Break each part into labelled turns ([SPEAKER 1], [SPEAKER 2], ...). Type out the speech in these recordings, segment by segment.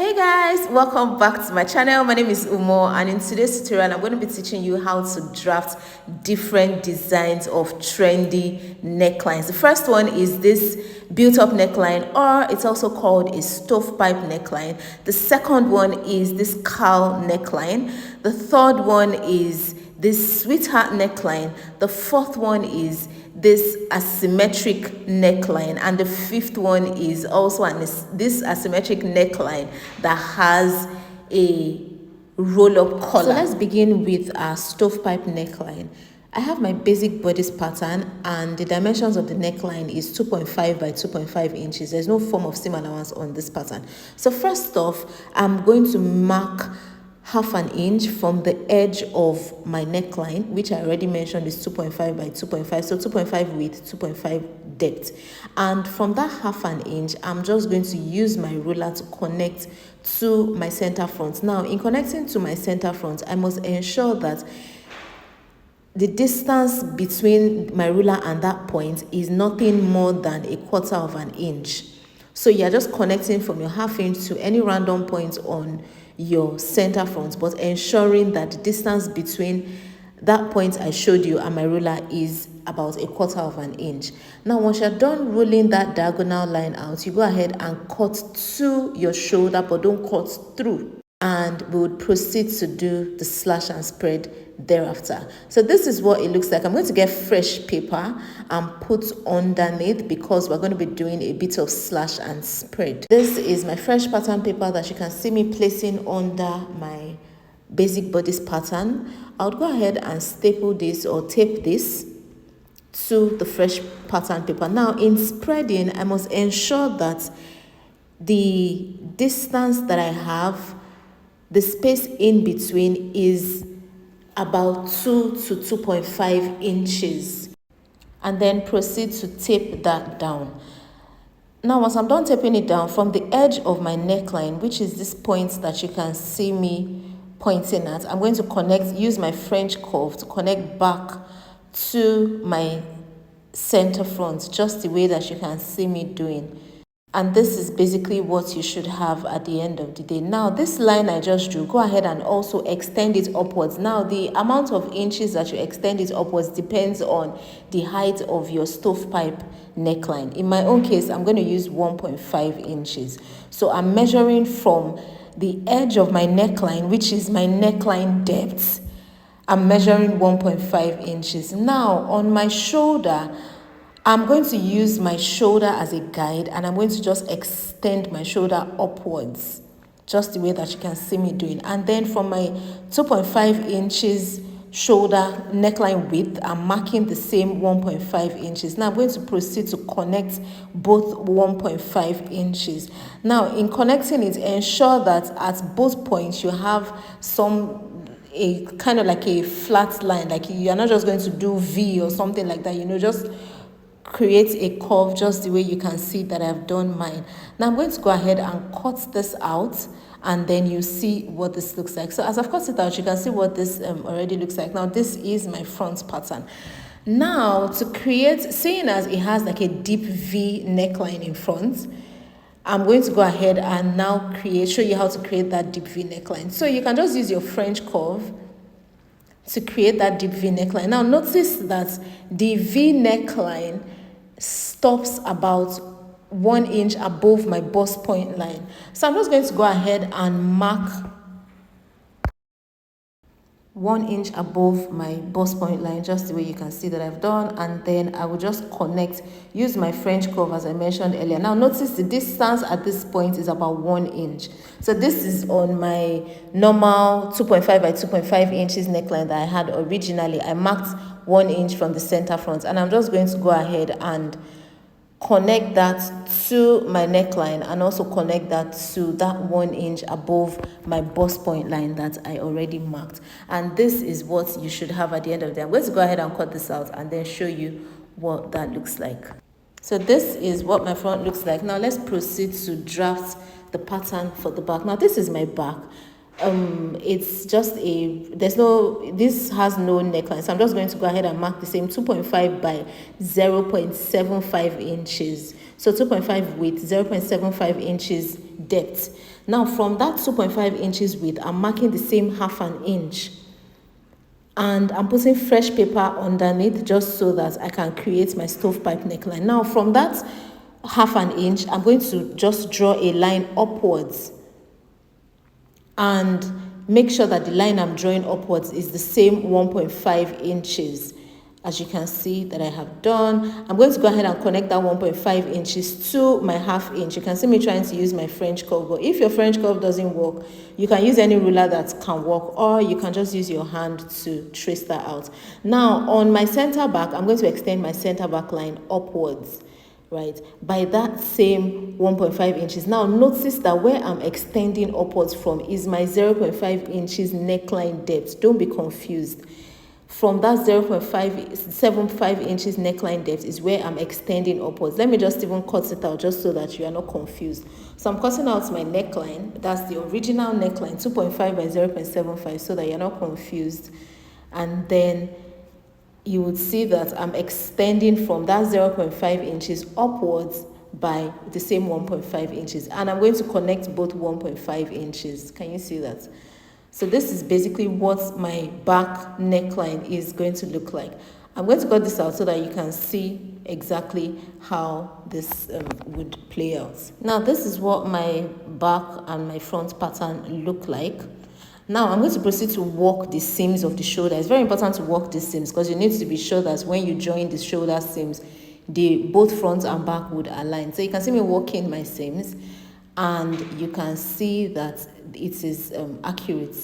[SPEAKER 1] Hey guys, welcome back to my channel. My name is Umo, and in today's tutorial I'm going to be teaching you how to draft different designs of trendy necklines. The first one is this built-up neckline, or it's also called a stovepipe neckline. The second one is this cowl neckline. The third one is this sweetheart neckline. The fourth one is this asymmetric neckline, and the fifth one is also this asymmetric neckline that has a roll-up collar. So let's begin with our stovepipe neckline. I have my basic bodice pattern, and the dimensions of the neckline is 2.5 by 2.5 inches. There's no form of seam allowance on this pattern. So first off, I'm going to mark half an inch from the edge of my neckline, which I already mentioned is 2.5 by 2.5, so 2.5 width, 2.5 depth. And from that half an inch, I'm just going to use my ruler to connect to my center front. Now, in connecting to my center front, I must ensure that the distance between my ruler and that point is nothing more than 1/4 of an inch. So you're just connecting from your half inch to any random point on your center front, but ensuring that the distance between that point I showed you and my ruler is about 1/4 of an inch. Now, once you're done rolling that diagonal line out, you go ahead and cut to your shoulder, but don't cut through. And we would proceed to do the slash and spread thereafter. So this is what it looks like. I'm going to get fresh paper and put underneath because we're going to be doing a bit of slash and spread. This is my fresh pattern paper that you can see me placing under my basic bodice pattern. I'll go ahead and staple this or tape this to the fresh pattern paper. Now, in spreading, I must ensure that the distance that I have, the space in between, is about 2 to 2.5 inches, and then proceed to tape that down. Now, once I'm done taping it down, from the edge of my neckline, which is this point that you can see me pointing at, I'm going to use my French curve to connect back to my center front, just the way that you can see me doing. And this is basically what you should have at the end of the day. Now, this line I just drew, go ahead and also extend it upwards. Now, the amount of inches that you extend it upwards depends on the height of your stovepipe neckline. In my own case, I'm going to use 1.5 inches. So I'm measuring from the edge of my neckline, which is my neckline depth. I'm measuring 1.5 inches. Now, on my shoulder, I'm going to use my shoulder as a guide, and I'm going to just extend my shoulder upwards, just the way that you can see me doing. And then from my 2.5 inches shoulder neckline width, I'm marking the same 1.5 inches. Now I'm going to proceed to connect both 1.5 inches. Now, in connecting it, ensure that at both points you have a kind of like a flat line, like you're not just going to do V or something like that, just create a curve just the way you can see that I've done mine. Now I'm going to go ahead and cut this out, and then you see what this looks like. So as I've cut it out, you can see what this already looks like. Now this is my front pattern. Now, to create, seeing as it has like a deep V neckline in front, I'm going to go ahead and now show you how to create that deep V neckline. So you can just use your French curve to create that deep V neckline. Now notice that the V neckline stops about 1 inch above my bust point line. So I'm just going to go ahead and mark 1 inch above my bust point line, just the way you can see that I've done, and then I will just use my French curve as I mentioned earlier. Now notice the distance at this point is about 1 inch. So this is on my normal 2.5 by 2.5 inches neckline that I had originally. I marked 1 inch from the center front, and I'm just going to go ahead and connect that to my neckline, and also connect that to that 1 inch above my bust point line that I already marked. And this is what you should have at the end of the day. I'm going to go ahead and cut this out and then show you what that looks like. So this is what my front looks like. Now let's proceed to draft the pattern for the back. Now this is my back. It's just this has no neckline, so I'm just going to go ahead and mark the same 2.5 by 0.75 inches. So 2.5 width, 0.75 inches depth. Now from that 2.5 inches width, I'm marking the same half an inch, and I'm putting fresh paper underneath just so that I can create my stovepipe neckline. Now from that half an inch, I'm going to just draw a line upwards, and make sure that the line I'm drawing upwards is the same 1.5 inches. As you can see that I have done, I'm going to go ahead and connect that 1.5 inches to my half inch. You can see me trying to use my French curve, but if your French curve doesn't work, you can use any ruler that can work, or you can just use your hand to trace that out. Now on my center back, I'm going to extend my center back line upwards, right, by that same 1.5 inches. Now notice that where I'm extending upwards from is my 0.5 inches neckline depth. Don't be confused. From that 0.575 inches neckline depth is where I'm extending upwards. Let me just even cut it out just so that you are not confused. So I'm cutting out my neckline. That's the original neckline, 2.5 by 0.75, so that you're not confused. And then you would see that I'm extending from that 0.5 inches upwards by the same 1.5 inches. And I'm going to connect both 1.5 inches. Can you see that? So this is basically what my back neckline is going to look like. I'm going to cut this out so that you can see exactly how this would play out. Now this is what my back and my front pattern look like. Now I'm going to proceed to work the seams of the shoulder. It's very important to work the seams because you need to be sure that when you join the shoulder seams, both front and back would align. So you can see me working my seams, and you can see that it is accurate,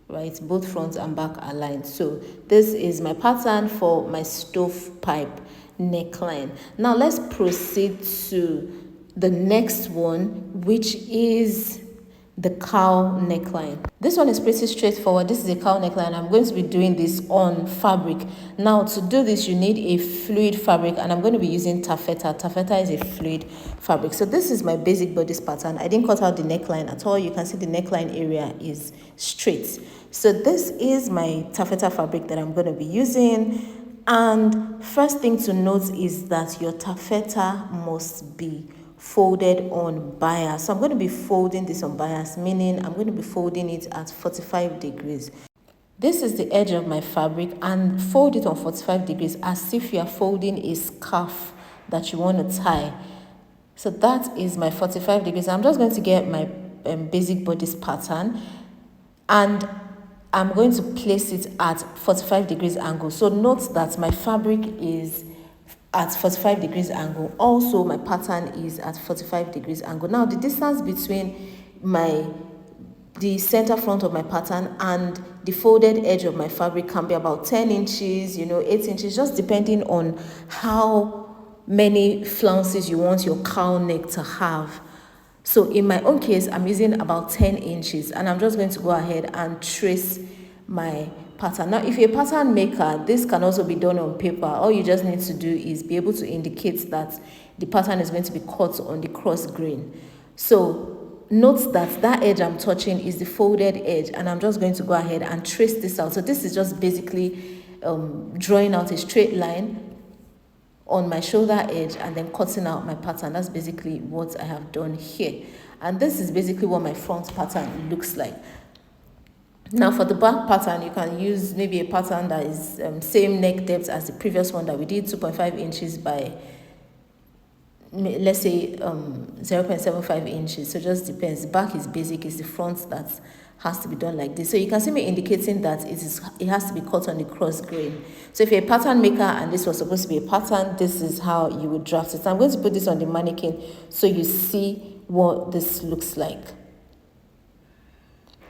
[SPEAKER 1] right? Both front and back aligned. So this is my pattern for my stovepipe neckline. Now let's proceed to the next one, which is the cowl neckline. This one is pretty straightforward. This is a cowl neckline. I'm going to be doing this on fabric. Now to do this, you need a fluid fabric, and I'm going to be using taffeta. Taffeta is a fluid fabric. So this is my basic bodice pattern. I didn't cut out the neckline at all. You can see the neckline area is straight. So this is my taffeta fabric that I'm going to be using. And first thing to note is that your taffeta must be folded on bias. So I'm going to be folding this on bias, meaning I'm going to be folding it at 45 degrees. This is the edge of my fabric, and fold it on 45 degrees as if you are folding a scarf that you want to tie. So that is my 45 degrees. I'm just going to get my basic bodice pattern, and I'm going to place it at 45 degrees angle. So note that my fabric is at 45 degrees angle. Also, my pattern is at 45 degrees angle. Now, the distance between the center front of my pattern and the folded edge of my fabric can be about 10 inches, 8 inches, just depending on how many flounces you want your cowl neck to have. So in my own case, I'm using about 10 inches, and I'm just going to go ahead and trace my pattern. Now, if you're a pattern maker, this can also be done on paper. All you just need to do is be able to indicate that the pattern is going to be cut on the cross grain. So note that that edge I'm touching is the folded edge, and I'm just going to go ahead and trace this out. So this is just basically drawing out a straight line on my shoulder edge and then cutting out my pattern. That's basically what I have done here. And this is basically what my front pattern looks like. Now for the back pattern, you can use maybe a pattern that is same neck depth as the previous one that we did, 2.5 inches by, let's say 0.75 inches. So it just depends. The back is basic, it's the front that has to be done like this. So you can see me indicating that it has to be cut on the cross grain. So if you're a pattern maker and this was supposed to be a pattern, this is how you would draft it. I'm going to put this on the mannequin so you see what this looks like.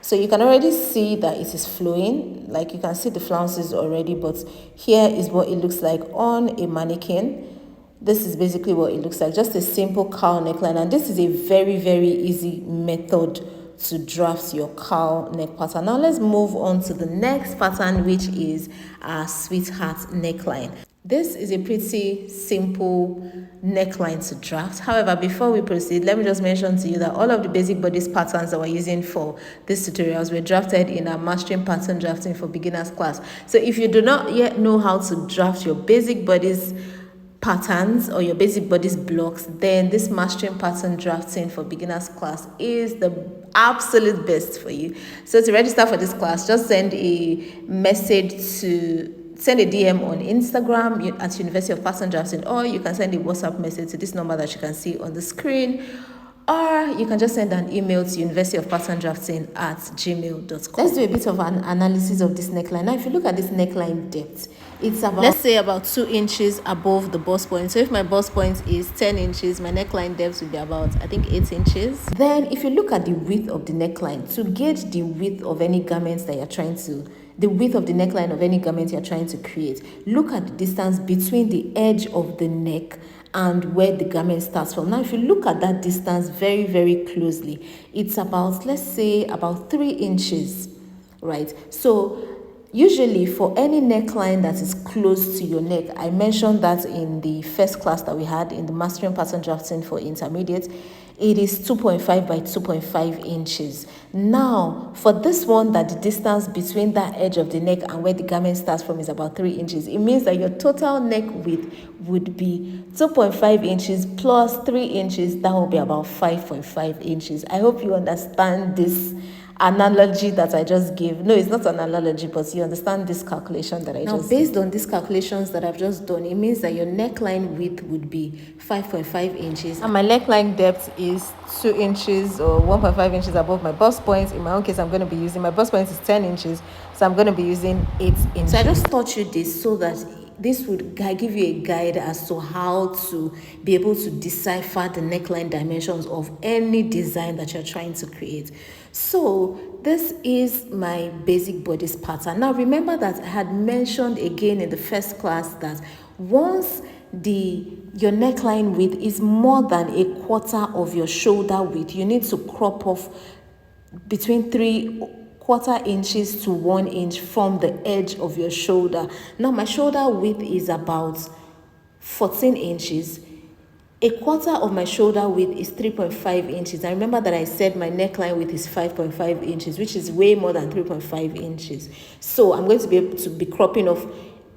[SPEAKER 1] So you can already see that it is flowing, like you can see the flounces already, but here is what it looks like on a mannequin. This is basically what it looks like, just a simple cowl neckline. And this is a very, very easy method to draft your cowl neck pattern. Now let's move on to the next pattern, which is our sweetheart neckline. This is a pretty simple neckline to draft. However, before we proceed, let me just mention to you that all of the basic bodice patterns that we're using for this tutorials were drafted in our Mastering Pattern Drafting for Beginners class. So if you do not yet know how to draft your basic bodice patterns or your basic bodice blocks, then this mastering pattern drafting for beginners class is the absolute best for you. So to register for this class, just send a DM on Instagram at University of Pattern Drafting, or you can send a WhatsApp message to this number that you can see on the screen, or you can just send an email to universityofpatterndrafting@gmail.com. Let's do a bit of an analysis of this neckline. Now, if you look at this neckline depth, it's about, let's say, about 2 inches above the bust point. So if my bust point is 10 inches, my neckline depth will be about, I think, 8 inches. Then if you look at the width of the neckline, to gauge the width of any garments that you're trying to, the width of the neckline of any garment you're trying to create, look at the distance between the edge of the neck and where the garment starts from. Now, if you look at that distance very, very closely, it's about, let's say, about 3 inches, right? So usually for any neckline that is close to your neck, I mentioned that in the first class that we had in the Mastering Pattern Drafting for Intermediate, it is 2.5 by 2.5 inches. Now, for this one, that the distance between that edge of the neck and where the garment starts from is about 3 inches. It means that your total neck width would be 2.5 inches plus 3 inches. That will be about 5.5 inches. I hope you understand this analogy that I just gave. No, it's not an analogy, but you understand this calculation that I just based on these calculations that I've just done, it means that your neckline width would be 5.5 inches and my neckline depth is 2 inches or 1.5 inches above my bust point. In my own case, I'm going to be using, my bust point is 10 inches, so I'm going to be using 8 inches. So I just taught you this so that this would give you a guide as to how to be able to decipher the neckline dimensions of any design that you're trying to create. So this is my basic bodice pattern. Now remember that I had mentioned again in the first class that once your neckline width is more than a quarter of your shoulder width, you need to crop off between 3/4 inches to 1 inch from the edge of your shoulder. Now my shoulder width is about 14 inches. A quarter of my shoulder width is 3.5 inches. I remember that I said my neckline width is 5.5 inches, which is way more than 3.5 inches. So I'm going to be able to be cropping off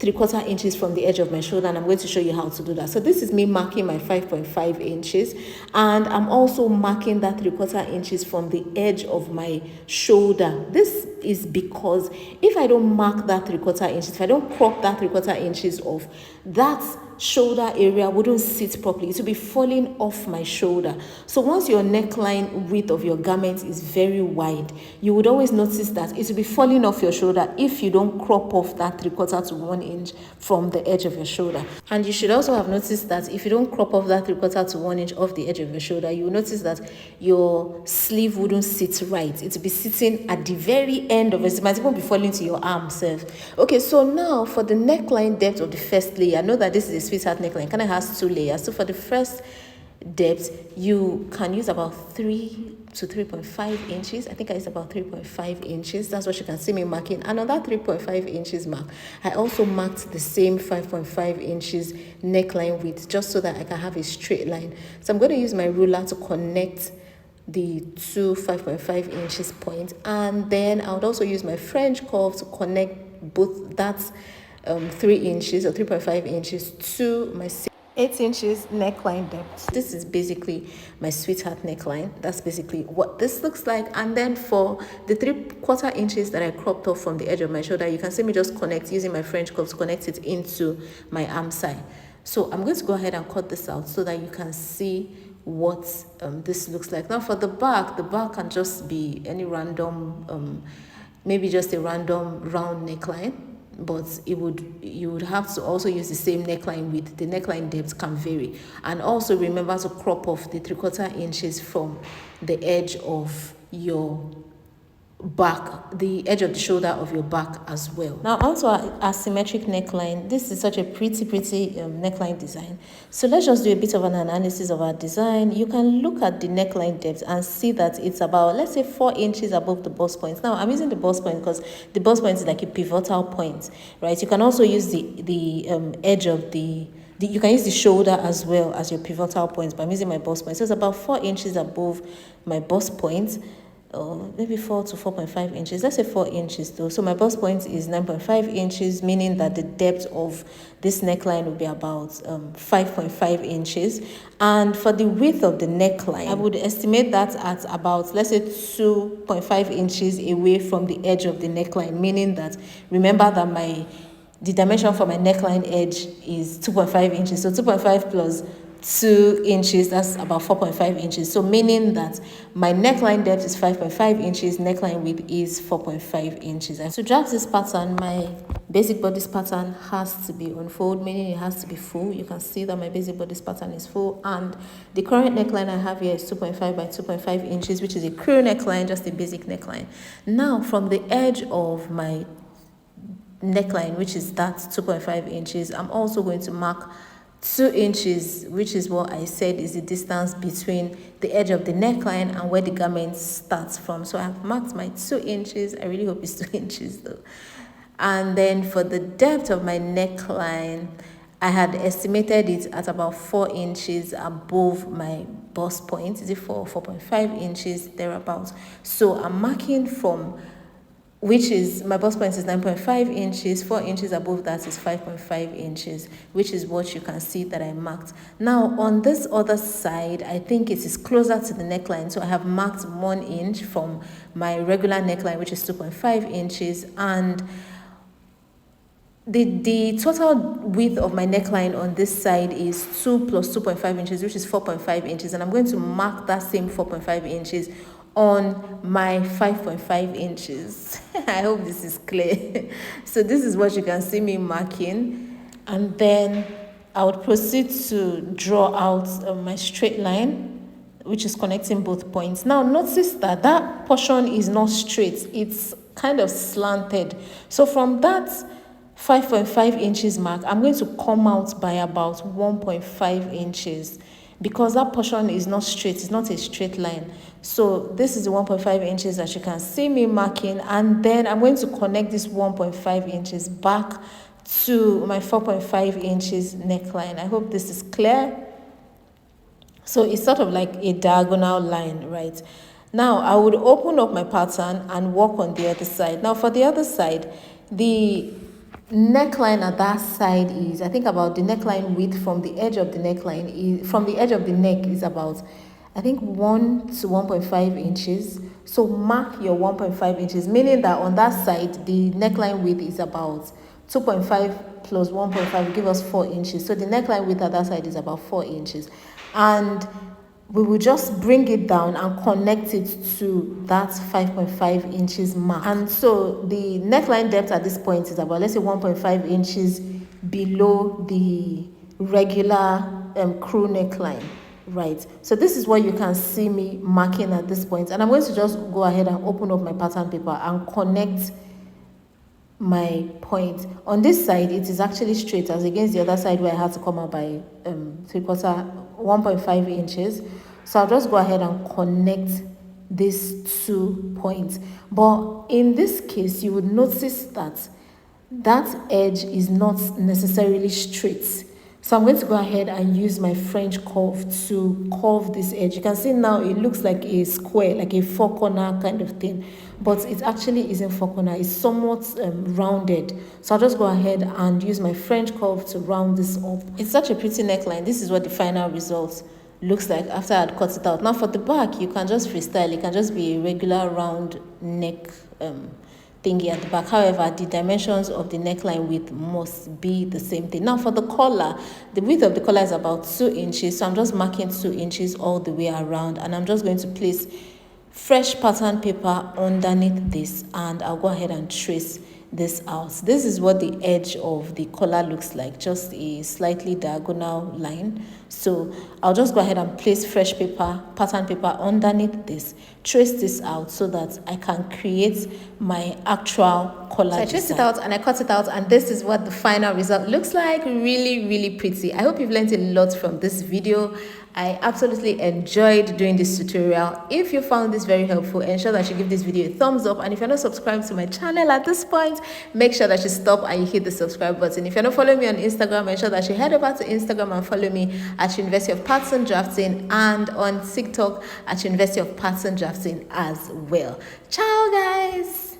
[SPEAKER 1] 3/4 inches from the edge of my shoulder, and I'm going to show you how to do that. So this is me marking my 5.5 inches, and I'm also marking that 3/4 inches from the edge of my shoulder. This is because if I don't mark that 3/4 inches, if I don't crop that 3/4 inches off, that shoulder area wouldn't sit properly. It will be falling off my shoulder. So once your neckline width of your garment is very wide, you would always notice that it will be falling off your shoulder if you don't crop off that 3/4 to 1 inch from the edge of your shoulder. And you should also have noticed that if you don't crop off that 3/4 to 1 inch off the edge of your shoulder, you will notice that your sleeve wouldn't sit right. It will be sitting at the very end of it. It might even be falling to your arm self. Okay, so now for the neckline depth of the first layer, I know that this is a sweetheart neckline, kind of has 2 layers. So for the first depth, you can use about 3 to 3.5 inches. I think I used about 3.5 inches. That's what you can see me marking. And on that 3.5 inches mark, I also marked the same 5.5 inches neckline width, just so that I can have a straight line. So I'm going to use my ruler to connect the 5.5 inches point, and then I would also use my French curve to connect both that 3 inches or 3.5 inches to my 8 inches neckline depth. This is basically my sweetheart neckline. That's basically what this looks like. And then for the 3/4 inches that I cropped off from the edge of my shoulder, you can see me just connect using my French curve to connect it into my arm side. So I'm going to go ahead and cut this out so that you can see what this looks like. Now for the back can just be any random, maybe just a random round neckline, but you would have to also use the same neckline width. The neckline depth can vary. And also remember to crop off the 3/4 inches from the edge of your back, the edge of the shoulder of your back as well. Now onto our asymmetric neckline. This is such a pretty neckline design. So let's just do a bit of an analysis of our design. You can look at the neckline depth and see that it's about, let's say, 4 inches above the bust point. Now I'm using the bust point because the bust point is like a pivotal point, right? You can also use the edge of you can use the shoulder as well as your pivotal point, but I'm using my bust point. So it's about 4 inches above my bust point. maybe 4 to 4.5 inches. Let's say 4 inches though. So my bust point is 9.5 inches, meaning that the depth of this neckline will be about 5.5 inches. And for the width of the neckline, I would estimate that at about, let's say, 2.5 inches away from the edge of the neckline, meaning that, remember that the dimension for my neckline edge is 2.5 inches. So 2.5 plus 2 inches, that's about 4.5 inches. So meaning that my neckline depth is 5.5 inches, neckline width is 4.5 inches. And to draft this pattern, my basic bodice pattern has to be unfold, meaning it has to be full. You can see that my basic bodice pattern is full, and the current neckline I have here is 2.5 by 2.5 inches, which is a crew neckline, just a basic neckline. Now from the edge of my neckline, which is that 2.5 inches, I'm also going to mark 2 inches, which is what I said is the distance between the edge of the neckline and where the garment starts from. So I have marked my 2 inches. I really hope it's 2 inches though. And then for the depth of my neckline, I had estimated it at about 4 inches above my bust point. Is it 4 or 4.5 inches thereabouts? So I'm marking from, which is, my bust point is 9.5 inches, 4 inches above that is 5.5 inches, which is what you can see that I marked. Now, on this other side, I think it is closer to the neckline, so I have marked 1 inch from my regular neckline, which is 2.5 inches, and the total width of my neckline on this side is 2 plus 2.5 inches, which is 4.5 inches, and I'm going to mark that same 4.5 inches on my 5.5 inches. I hope this is clear. So this is what you can see me marking, and then I would proceed to draw out my straight line, which is connecting both points. Now notice that that portion is not straight, it's kind of slanted. So from that 5.5 inches mark, I'm going to come out by about 1.5 inches because that portion is not straight, it's not a straight line. So this is the 1.5 inches that you can see me marking, and then I'm going to connect this 1.5 inches back to my 4.5 inches neckline. I hope this is clear. So it's sort of like a diagonal line, right? Now I would open up my pattern and work on the other side. Now for the other side, the neckline at that side is, I think, about the neckline width from the edge of the neckline, from the edge of the neck is about, I think, 1 to 1.5 inches. So mark your 1.5 inches, meaning that on that side, the neckline width is about 2.5 plus 1.5 will give us 4 inches. So the neckline width at that side is about 4 inches. And we will just bring it down and connect it to that 5.5 inches mark. And so the neckline depth at this point is about, let's say, 1.5 inches below the regular crew neckline, right? So this is what you can see me marking at this point. And I'm going to just go ahead and open up my pattern paper and connect my point. On this side, it is actually straight as against the other side where I had to come out by 1.5 inches. So I'll just go ahead and connect these 2 points. But in this case, you would notice that that edge is not necessarily straight. So I'm going to go ahead and use my French curve to curve this edge. You can see now it looks like a square, like a 4-corner kind of thing, but it actually isn't 4-corner. It's somewhat rounded. So I'll just go ahead and use my French curve to round this up. It's such a pretty neckline. This is what the final result looks like after I'd cut it out. Now for the back, you can just freestyle. It can just be a regular round neck thingy at the back. However, the dimensions of the neckline width must be the same thing. Now for the collar, the width of the collar is about 2 inches. So I'm just marking 2 inches all the way around, and I'm just going to place fresh pattern paper underneath this, and I'll go ahead and trace this out. This is what the edge of the collar looks like, just a slightly diagonal line. So I'll just go ahead and place fresh paper, pattern paper underneath this, trace this out so that I can create my actual
[SPEAKER 2] collar
[SPEAKER 1] So I traced it
[SPEAKER 2] design.
[SPEAKER 1] out and I cut it out, and this is what the final result looks like. Really, really pretty. I hope you've learned a lot from this video. I absolutely enjoyed doing this tutorial. If you found this very helpful, ensure that you give this video a thumbs up, and if you're not subscribed to my channel at this point, make sure that you stop and you hit the subscribe button. If you're not following me on Instagram, ensure that you head over to Instagram and follow me at University of Pattern Drafting, and on TikTok at University of Pattern Drafting as well. Ciao guys.